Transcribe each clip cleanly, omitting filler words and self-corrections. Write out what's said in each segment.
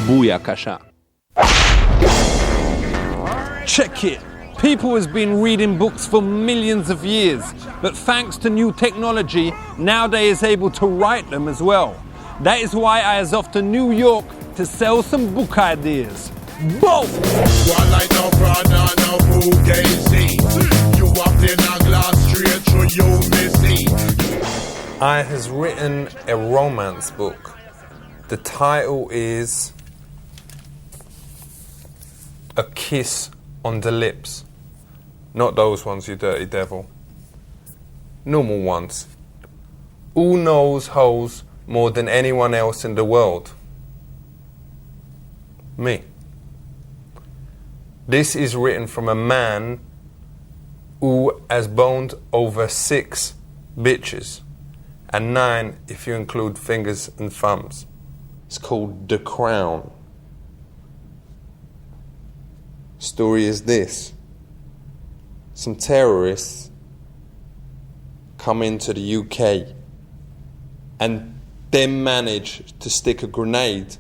Booyakasha. Check it. People has been reading books for millions of years, but thanks to new technology, now they is able to write them as well. That is why I is off to New York to sell some book ideas. Boom! I has written a romance book. The title is A Kiss on the Lips. Not those ones, you dirty devil. Normal ones. Who knows hoes more than anyone else in the world? Me. This is written from a man who has boned over 6 bitches, and 9 if you include fingers and thumbs. It's called The Crown. Story is this. Some terrorists come into the UK and then manage to stick a grenade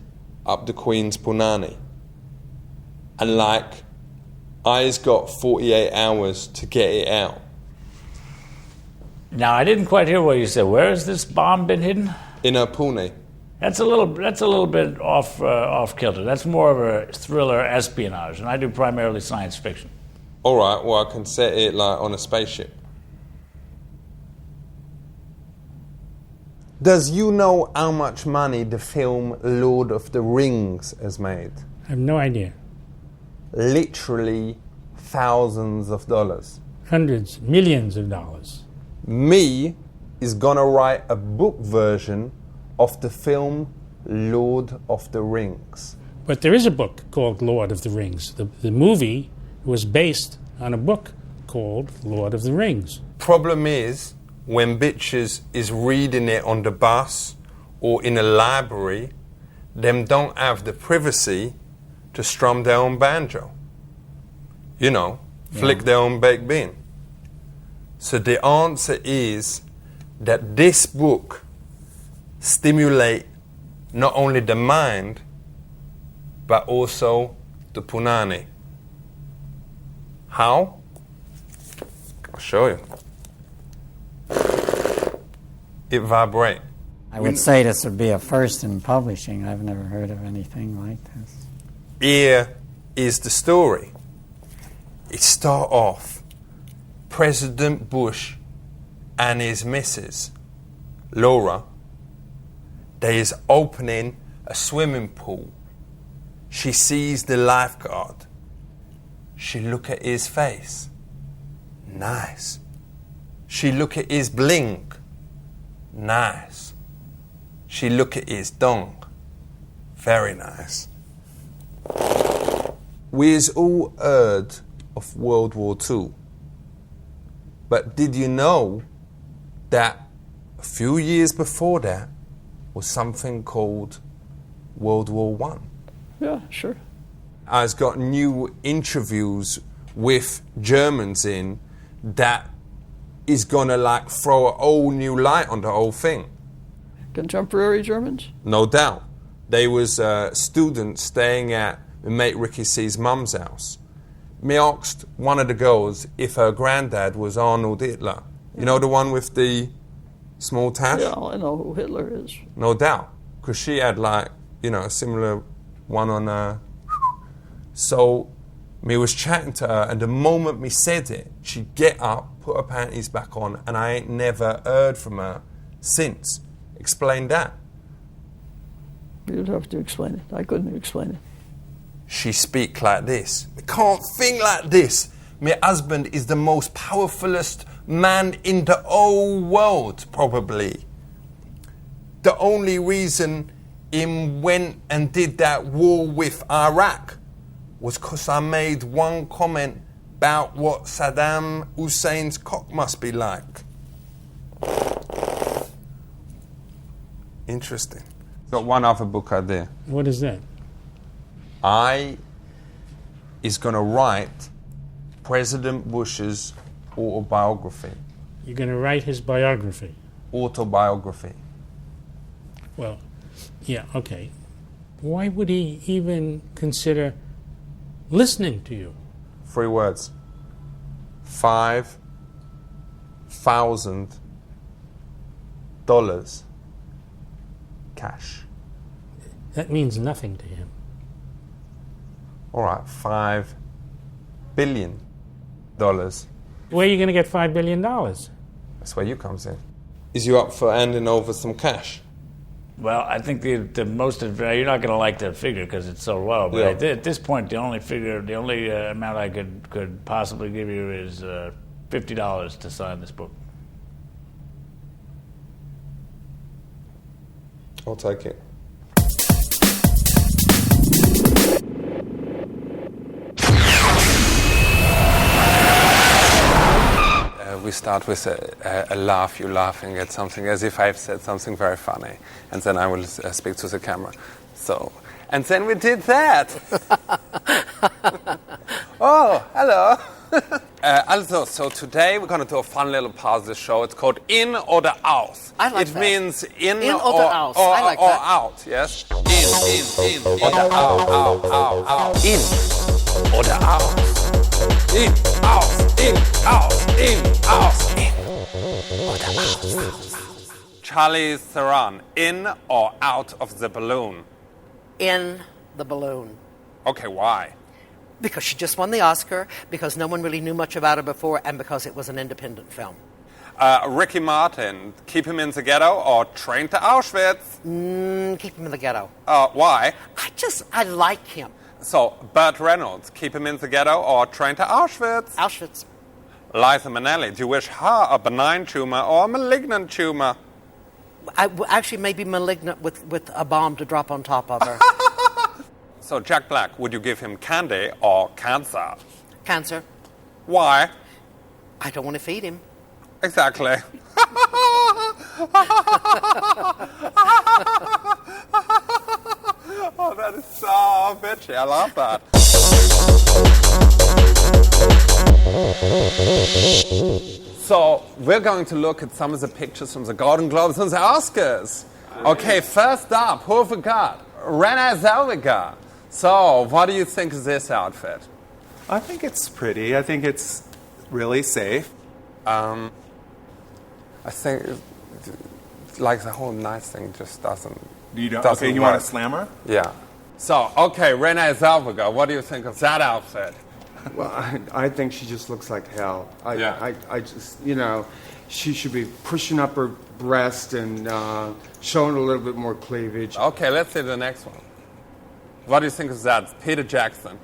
up the Queen's punani. And I's got 48 hours to get it out. Now, I didn't quite hear what you said. Where has this bomb been hidden? In her puni. That's a little bit off kilter. That's more of a thriller espionage, and I do primarily science fiction. All right, well, I can set it on a spaceship. Does you know how much money the film Lord of the Rings has made? I have no idea. Literally thousands of dollars. Hundreds, millions of dollars. Me is gonna write a book version of the film Lord of the Rings. But there is a book called Lord of the Rings. The movie was based on a book called Lord of the Rings. Problem is, when bitches is reading it on the bus or in a library, them don't have the privacy to strum their own banjo. You know, flick their own baked bean. So the answer is that this book stimulate not only the mind, but also the punani. How? I'll show you. It vibrates. I would say this would be a first in publishing. I've never heard of anything like this. Here is the story. It start off, President Bush and his missus, Laura, they is opening a swimming pool. She sees the lifeguard. She look at his face. Nice. She look at his bling. Nice. She look at his dong. Very nice. We's all heard of World War II. But did you know that a few years before that was something called World War I? Yeah, sure. I've got new interviews with Germans in that is gonna throw a whole new light on the whole thing. Contemporary Germans? No doubt. They was students staying at my mate Ricky C's mum's house. Me asked one of the girls if her granddad was Arnold Hitler. You know the one with the small tash? Yeah, I know who Hitler is. No doubt. Because she had a similar one on her. So me was chatting to her, and the moment me said it, she get up, put her panties back on, and I ain't never heard from her since. Explain that. You'd have to explain it. I couldn't explain it. She speak like this. I can't think like this. My husband is the most powerfulest man in the whole world, probably. The only reason him went and did that war with Iraq was because I made one comment about what Saddam Hussein's cock must be like. Interesting. Got one other book idea. What is that? I is going to write President Bush's autobiography. You're going to write his biography? Autobiography. Well, yeah, okay. Why would he even consider listening to you? 3 words. $5,000 cash. That means nothing to him. All right, $5 billion. Where are you going to get $5 billion? That's where you comes in. Is you up for handing over some cash? Well, I think the most you're not going to like that figure because it's so low. But Yeah. at this point, the only amount I could possibly give you is $50 to sign this book. I'll take it. We start with a laugh, you laughing at something as if I've said something very funny, and then I will speak to the camera. So, and then we did that. Oh, hello. Also, so today we're going to do a fun little part of the show. It's called In oder Aus. I like it that. means in In or oder aus. I like or that. out, yes? In oder out. In oder out. In, aus, in, aus, in, aus, in oder aus. Charlize Theron, in or out of the balloon? In the balloon. Okay, why? Because she just won the Oscar, because no one really knew much about her before, and because it was an independent film. Ricky Martin, Keep Him in the Ghetto or Train to Auschwitz? Keep him in the ghetto. Why? I like him. So, Burt Reynolds, Keep Him in the Ghetto or Train to Auschwitz? Auschwitz. Liza Minnelli, do you wish her a benign tumor or a malignant tumor? Actually, maybe malignant with a bomb to drop on top of her. So, Jack Black, would you give him candy or cancer? Cancer. Why? I don't want to feed him. Exactly. Oh, that is so bitchy. I love that. So, we're going to look at some of the pictures from the Golden Globes and the Oscars. Okay, first up, who have we got? Renée Zellweger. So, what do you think of this outfit? I think it's pretty. I think it's really safe. I think, like, the whole nice thing just doesn't. You don't. doesn't Okay, you work. want a slammer? Yeah. So, okay, Renée Zellweger, what do you think of that outfit? Well, I think she just looks like hell. Yeah. I just, she should be pushing up her breast and showing a little bit more cleavage. Okay, let's see the next one. What do you think of that? Peter Jackson.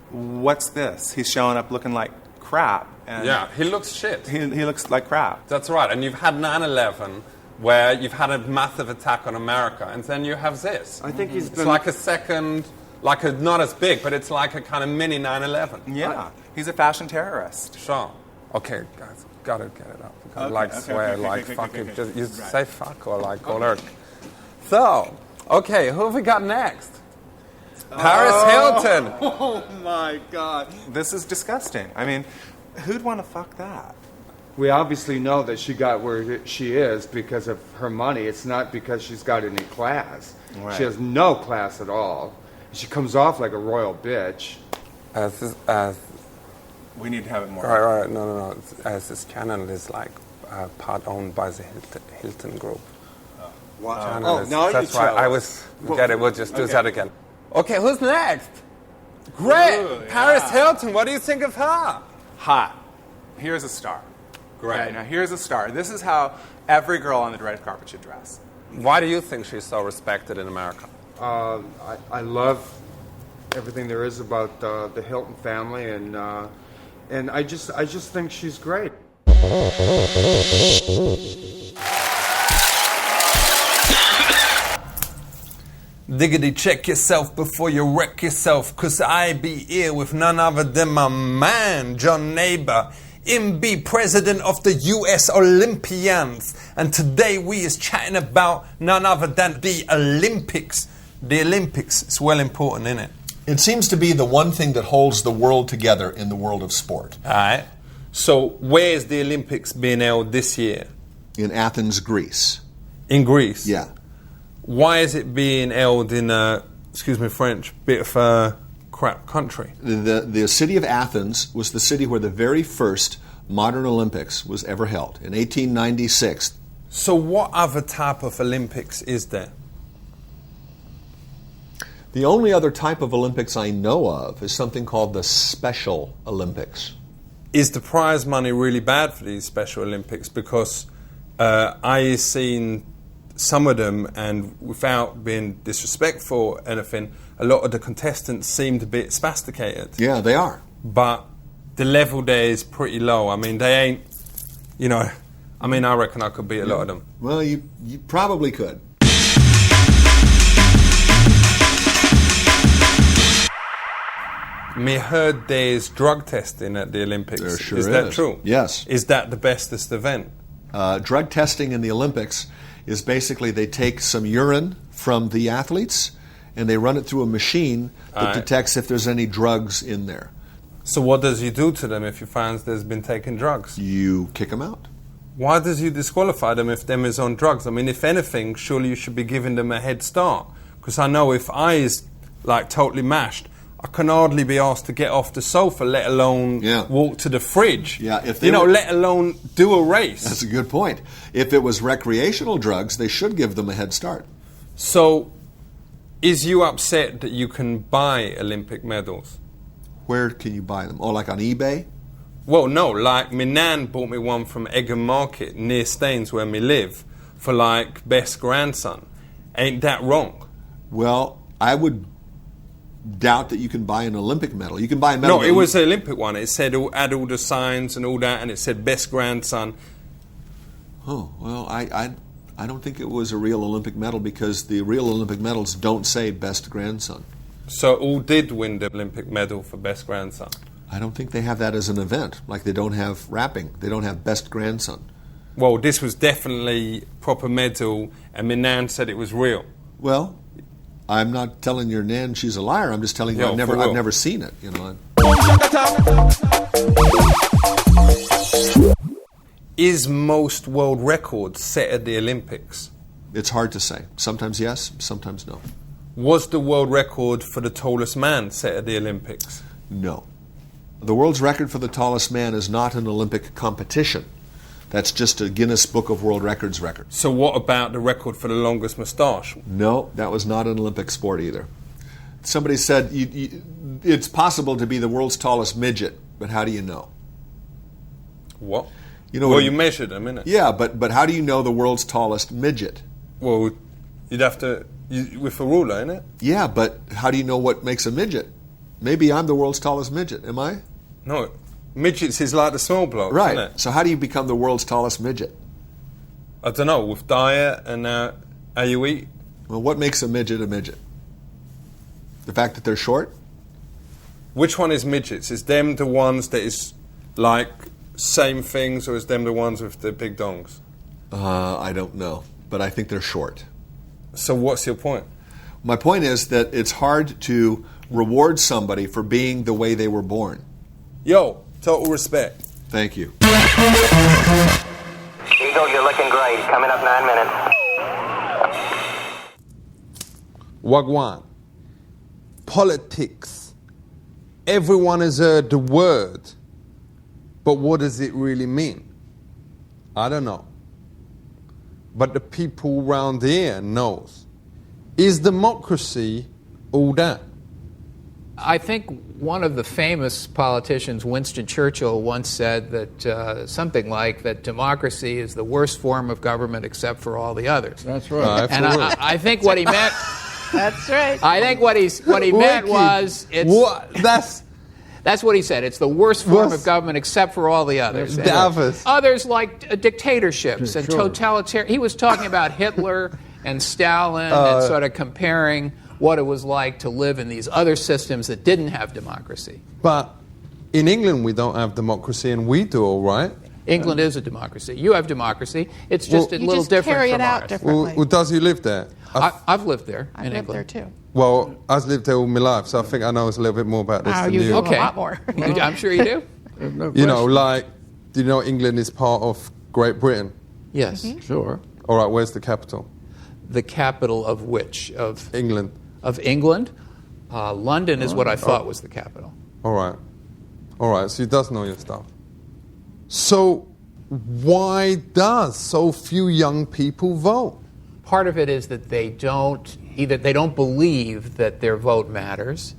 What's this? He's showing up looking like crap. And Yeah, he looks shit. He looks like crap. That's right. And you've had 9/11, where you've had a massive attack on America, and then you have this. I think he's It's been like a second, not as big, but it's like a kind of mini 9/11. Yeah. He's a fashion terrorist. Sure. Okay, guys, gotta get it up. We gotta, Okay, like okay, swear, okay, like okay, fucking, okay, just you right. say fuck or like call her. So, okay, who have we got next? Paris Hilton. Oh my God. This is disgusting. I mean, who'd want to fuck that? We obviously know that she got where she is because of her money. It's not because she's got any class. Right. She has no class at all. She comes off like a royal bitch. We need to have it more. Right, no. As this channel is like part owned by the Hilton Group. Wow. Channel Oh, is- now you that's tell right. I us. was. Well, Get it? We'll just do okay. that again. Okay, who's next? Great, Ooh, Paris yeah. Hilton. What do you think of her? Hot. Here's a star. Great. Okay, now here's a star. This is how every girl on the red carpet should dress. Why do you think she's so respected in America? I love everything there is about the Hilton family, and I just think she's great. Diggity check yourself before you wreck yourself, 'cause I be here with none other than my man, John Neighbor, MB, president of the US Olympians. And today we is chatting about none other than the Olympics. The Olympics is well important, isn't it? It seems to be the one thing that holds the world together in the world of sport. Alright. So where is the Olympics being held this year? In Athens, Greece. In Greece. Yeah. why is it being held in a, excuse me French, bit of a crap country? The city of Athens was the city where the very first modern Olympics was ever held in 1896. So what other type of Olympics is there? The only other type of Olympics I know of is something called the Special Olympics. Is the prize money really bad for these Special Olympics? Because I seen some of them, and without being disrespectful or anything, a lot of the contestants seemed a bit spasticated. Yeah, they are. But the level there is pretty low. I mean, they ain't, I reckon I could beat a lot of them. Well, you probably could. Me heard there's drug testing at the Olympics. There sure is that true? Yes. Is that the bestest event? Drug testing in the Olympics is basically they take some urine from the athletes and they run it through a machine that detects if there's any drugs in there. So what does you do to them if you find there's been taking drugs? You kick them out. Why does you disqualify them if them is on drugs? I mean, if anything, surely you should be giving them a head start. Because I know if I is like totally mashed, I can hardly be asked to get off the sofa, let alone walk to the fridge. Yeah, if let alone do a race. That's a good point. If it was recreational drugs, they should give them a head start. So, is you upset that you can buy Olympic medals? Where can you buy them? Oh, like on eBay? Well, no. Like, my nan bought me one from Egham Market near Staines, where me live, for like best grandson. Ain't that wrong? Well, I would doubt that you can buy an Olympic medal. You can buy a medal. No, it was an Olympic one. It said had all the signs and all that, and it said best grandson. Oh, well, I don't think it was a real Olympic medal because the real Olympic medals don't say best grandson. So all did win the Olympic medal for best grandson? I don't think they have that as an event. Like they don't have rapping. They don't have best grandson. Well, this was definitely proper medal, and my nan said it was real. Well, I'm not telling your nan she's a liar. I'm just telling you I've never seen it. Is most world records set at the Olympics? It's hard to say. Sometimes yes, sometimes no. Was the world record for the tallest man set at the Olympics? No. The world's record for the tallest man is not an Olympic competition. That's just a Guinness Book of World Records record. So what about the record for the longest moustache? No, that was not an Olympic sport either. Somebody said it's possible to be the world's tallest midget, but how do you know? What? You measured them, innit? Yeah, but how do you know the world's tallest midget? Well, you'd have to, with a ruler, innit? Yeah, but how do you know what makes a midget? Maybe I'm the world's tallest midget, am I? No, midgets is like the small blokes, right. Isn't it? So how do you become the world's tallest midget? I don't know, with diet and how you eat. Well, what makes a midget a midget? The fact that they're short? Which one is midgets? Is them the ones that is like same things, or is them the ones with the big dongs? I don't know, but I think they're short. So what's your point? My point is that it's hard to reward somebody for being the way they were born. Yo, total respect. Thank you. Eagle, you're looking great. Coming up 9 minutes. Wagwan. Politics. Everyone has heard the word, but what does it really mean? I don't know. But the people around here knows. Is democracy all that? I think one of the famous politicians, Winston Churchill, once said that something like that democracy is the worst form of government except for all the others. That's right. And I think what he meant. That's right. I think what he meant was that's what he said. It's the worst form of government except for all the others. Others like dictatorships and totalitarian. He was talking about Hitler and Stalin and sort of comparing what it was like to live in these other systems that didn't have democracy. But in England we don't have democracy, and we do all right. England is a democracy. You have democracy. It's just a little different carry from it out ours. differently. Well, does you live there? I've lived there I've in lived England. there too. Well, I've lived there all my life, so I think I know a little bit more about this than you you. know a lot more. I'm sure you do. You know, like, do you know England is part of Great Britain? Yes. Sure. All right, where's the capital? the capital of which? Of England. Of England? London is what I thought was the capital. All right, so he does know your stuff. So why does so few young people vote? Part of it is that they don't believe that their vote matters.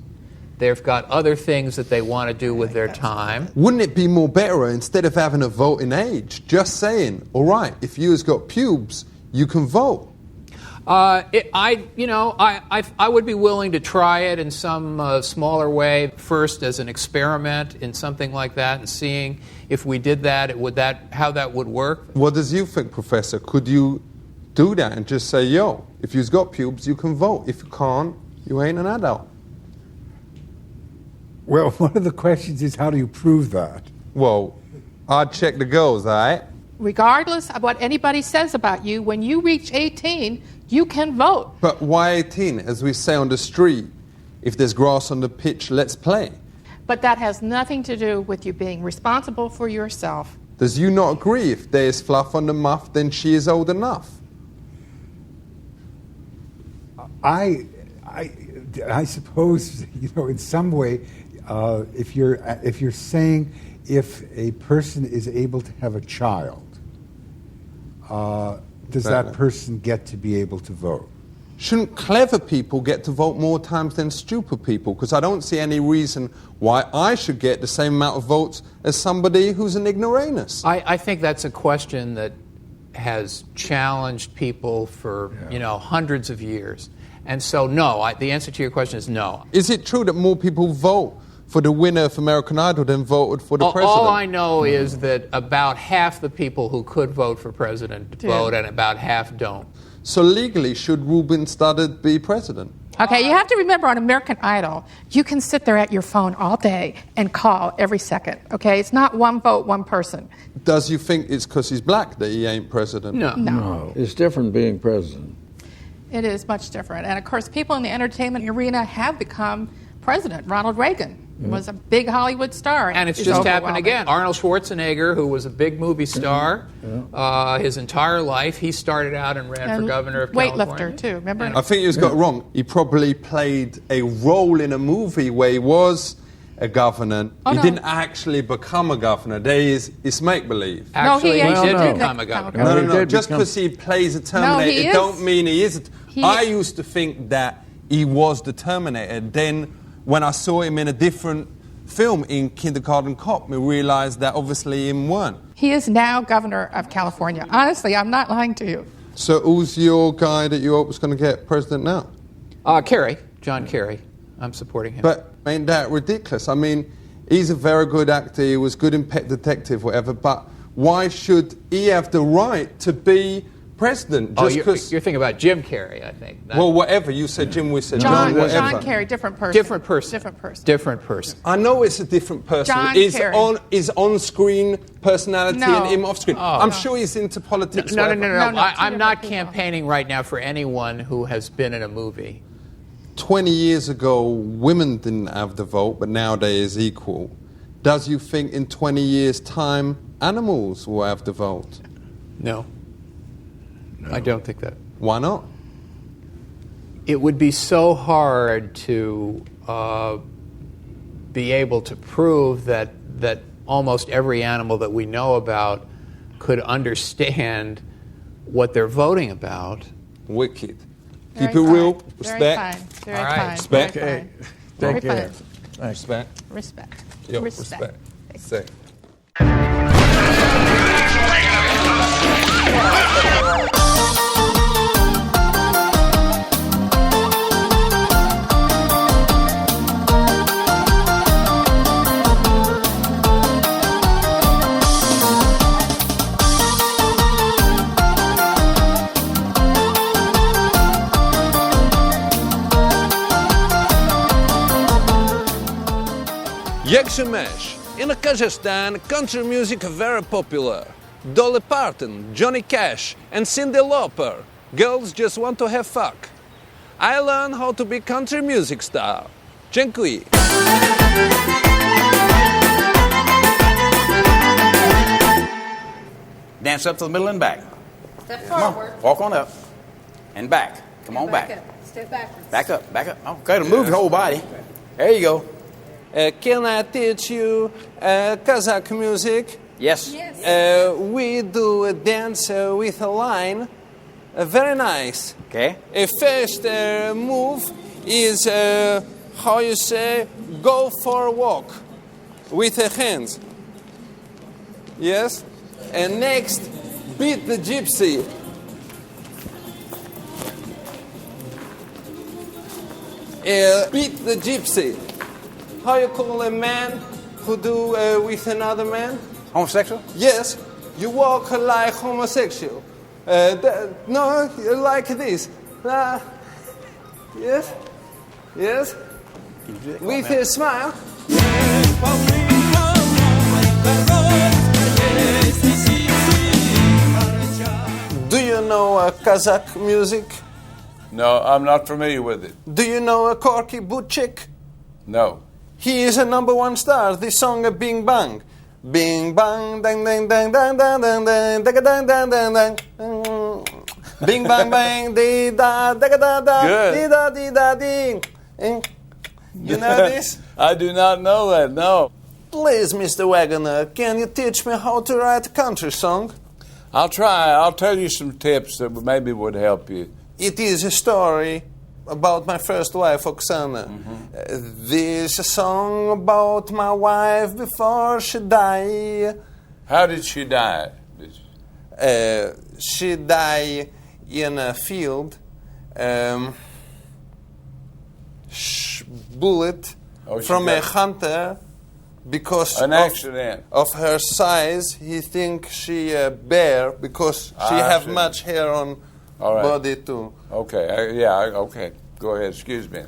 They've got other things that they want to do with their time. Wouldn't it be more better, instead of having a voting age, just saying, all right, if you've got pubes, you can vote? I would be willing to try it in some smaller way, first as an experiment in something like that, and seeing if we did that, how that would work. What does you think, Professor? Could you do that and just say, yo, if you've got pubes, you can vote. If you can't, you ain't an adult. Well, one of the questions is, how do you prove that? Well, I'd check the girls, all right? Regardless of what anybody says about you, when you reach 18, you can vote. But why 18? As we say on the street, if there's grass on the pitch, let's play. But that has nothing to do with you being responsible for yourself. Does you not agree if there is fluff on the muff, then she is old enough? I suppose, in some way, if you're saying if a person is able to have a child, does that person get to be able to vote? Shouldn't clever people get to vote more times than stupid people? Because I don't see any reason why I should get the same amount of votes as somebody who's an ignoramus. I think that's a question that has challenged people for hundreds of years. And so, no, the answer to your question is no. Is it true that more people vote for the winner of American Idol than voted for the president? All I know is that about half the people who could vote for president vote, and about half don't. So legally, should Ruben Studdard be president? Okay, you have to remember, on American Idol, you can sit there at your phone all day and call every second, okay? It's not one vote, one person. Does you think it's because he's black that he ain't president? No. It's different being president. It is much different. And, of course, people in the entertainment arena have become president. Ronald Reagan was a big Hollywood star. And it's just happened again. Arnold Schwarzenegger, who was a big movie star his entire life, he started out and ran for governor of California. Weightlifter, too, remember? I think he's got it wrong. He probably played a role in a movie where he was a governor. He didn't actually become a governor. It's make-believe. Actually, he did become a governor. No. Just because he plays a Terminator, it don't mean he is. I used to think that he was the Terminator. Then, when I saw him in a different film, in Kindergarten Cop, we realized that obviously him weren't. He is now governor of California. Honestly, I'm not lying to you. So who's your guy that you hope is going to get president now? Kerry, John Kerry. I'm supporting him. But ain't that ridiculous? I mean, he's a very good actor. He was good in Pet Detective, whatever. But why should he have the right to be president? You're thinking about Jim Carrey, I think. Well, whatever. You said Jim, we said John, whatever. John Kerry, different person. Different person. I know it's a different person. John Kerry. Is on-screen personality and him off-screen. I'm sure he's into politics. No. I'm not campaigning right now for anyone who has been in a movie. 20 years ago, women didn't have the vote, but nowadays equal. Does you think in 20 years' time, animals will have the vote? No. I don't think that. Why not? It would be so hard to be able to prove that almost every animal that we know about could understand what they're voting about. Wicked. Very Keep it fine. real. Very Respect. fine. Very All right. fine. Respect. Very fine. Very Very care. fine. Respect. Respect. Yo, Respect. Say. Yakshamash. In Kazakhstan, country music very popular. Dolly Parton, Johnny Cash, and Cyndi Lauper. Girls just want to have fun. I learned how to be country music star. Dziękuję. Dance up to the middle and back. Step forward. Walk on up. And back. Come on back. Step backwards. Back up. Okay, to move your whole body. There you go. Can I teach you Kazakh music? Yes. We do a dance with a line. Very nice. Okay. A first move is, how you say, go for a walk with the hands. Yes? And next, beat the gypsy. Beat the gypsy. How you call a man who do with another man? Homosexual? Yes. You walk like homosexual. No, like this. Yes. Yes. With a smile. Do you know Kazakh music? No, I'm not familiar with it. Do you know Corky Butchik? No. He is a #1 star. This song, Bing Bang. Bing bang, dang dang dang dang dang dang dang dang dang dang dang. Bing bang bang, dee da da da da, dee da dee da dee. You know this? I do not know that. No. Please, Mr. Wagoner, can you teach me how to write a country song? I'll try. I'll tell you some tips that maybe would help you. It is a story about my first wife, Oksana. This is a song about my wife before she died. How did she die? She died in a field. Bullet from a hunter. Because an accident of her size, he thinks she a bear because she have much hair on body too. Okay, okay. Go ahead, excuse me.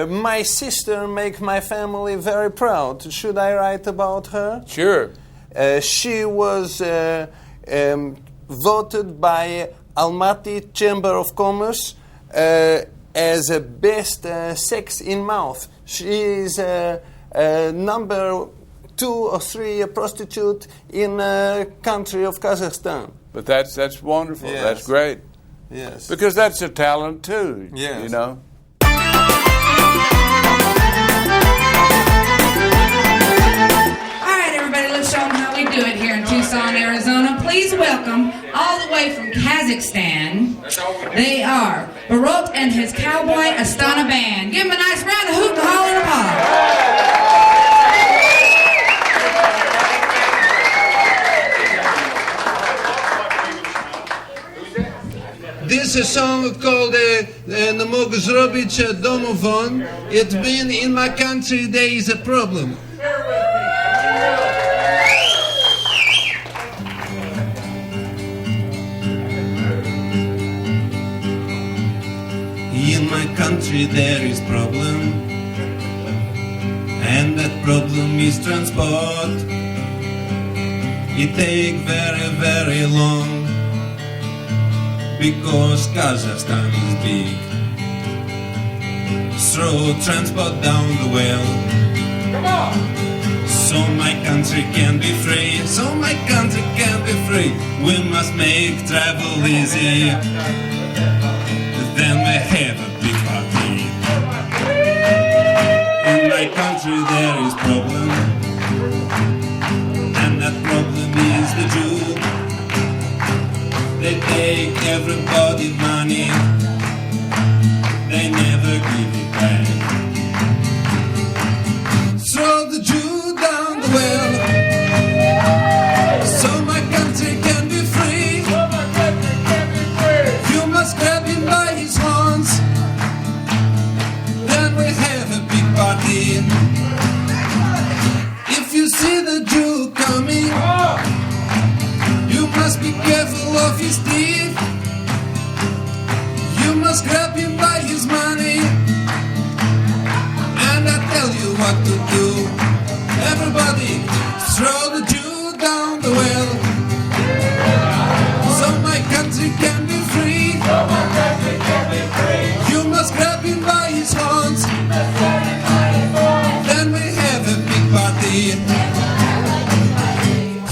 My sister make my family very proud. Should I write about her? Sure. She was voted by Almaty Chamber of Commerce as a best sex in mouth. She is number 2 or 3 prostitute in country of Kazakhstan. But that's wonderful. Yes. That's great. Yes. Because that's a talent too. Yes. You know. All right, everybody, let's show them how we do it here in Tucson, Arizona. Please welcome, all the way from Kazakhstan, they are Barot and his Cowboy Astana Band. Give them a nice round of hoot and holler and applause. This is a song called "Не мог zrobić domofon." It's been in my country. There is a problem. In my country there is problem, and that problem is transport. It take very, very long. Because Kazakhstan is big. Throw transport down the well. Come on! So my country can be free. So my country can be free. We must make travel easy. Then we have a big party. In my country there is problem. And that problem is the Jew. They take everybody money. They never give it back. Throw the Jew down the well. So my country can be free. You must grab him by his horns. Then we have a big party. If you see the Jew coming, you must be careful of his teeth. You must grab him by his money. And I tell you what to do. Everybody, throw the Jew down the well. So my country can be free. You must grab him by his horns. Then we have a big party.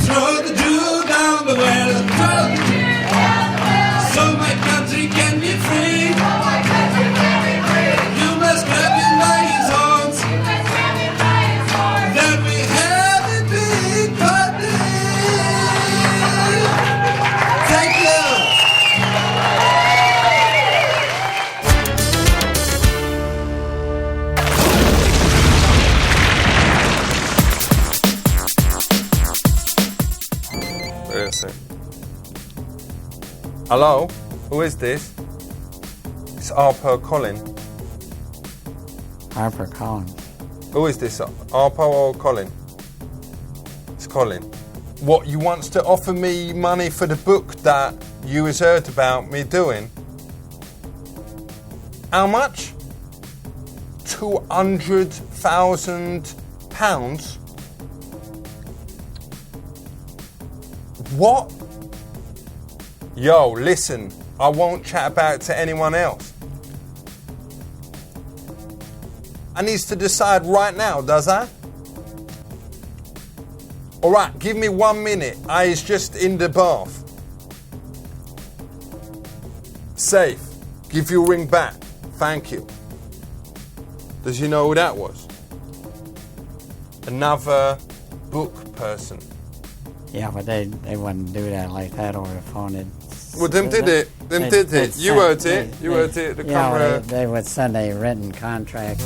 Throw the Jew down the well. So my country can be free. Hello? Who is this? It's Harper Collin. Harper Collins. Who is this? Harper or Colin? It's Colin. What, you wants to offer me money for the book that you has heard about me doing? How much? £200,000? What? Yo, listen, I won't chat about it to anyone else. I needs to decide right now, does I? Alright, give me 1 minute. I is just in the bath. Safe. Give you a ring back. Thank you. Does you know who that was? Another book person. Yeah, but they wouldn't do that like that over the phone. Well, them did it. Them did it. You heard it. You heard it. The camera. They would send a written contract.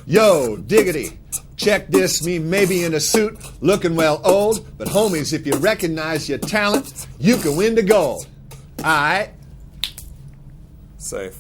Yo, diggity. Check this, me maybe in a suit, looking well old, but homies, if you recognize your talent, you can win the gold. All right? Safe.